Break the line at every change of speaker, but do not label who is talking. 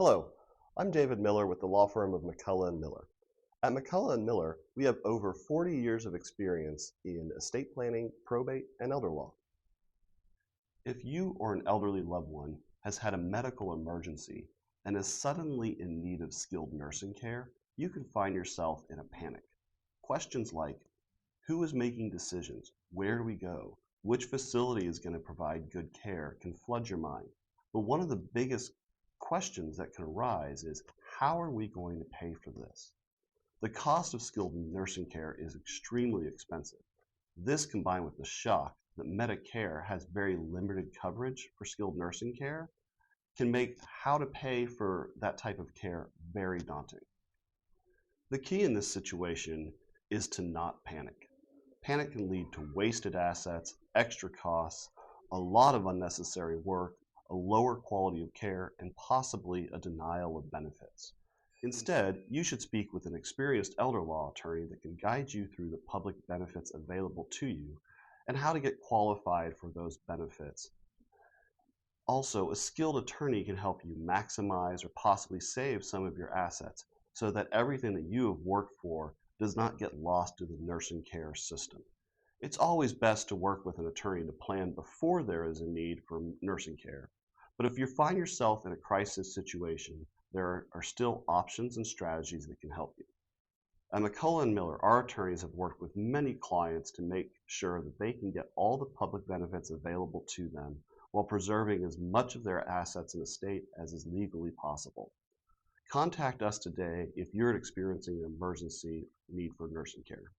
Hello, I'm David Miller with the law firm of McCulloch & Miller. At McCulloch & Miller, we have over 40 years of experience in estate planning, probate, and elder law. If you or an elderly loved one has had a medical emergency and is suddenly in need of skilled nursing care, you can find yourself in a panic. Questions like, who is making decisions? Where do we go? Which facility is going to provide good care can flood your mind. But one of the biggest questions that can arise is, how are we going to pay for this? The cost of skilled nursing care is extremely expensive. This, combined with the shock that Medicare has very limited coverage for skilled nursing care, can make how to pay for that type of care very daunting. The key in this situation is to not panic. Panic can lead to wasted assets, extra costs, a lot of unnecessary work, a lower quality of care, and possibly a denial of benefits. Instead, you should speak with an experienced elder law attorney that can guide you through the public benefits available to you and how to get qualified for those benefits. Also, a skilled attorney can help you maximize or possibly save some of your assets so that everything that you have worked for does not get lost to the nursing care system. It's always best to work with an attorney to plan before there is a need for nursing care. But if you find yourself in a crisis situation, there are still options and strategies that can help you. At McCulloch & Miller, our attorneys have worked with many clients to make sure that they can get all the public benefits available to them while preserving as much of their assets and estate as is legally possible. Contact us today if you're experiencing an emergency need for nursing care.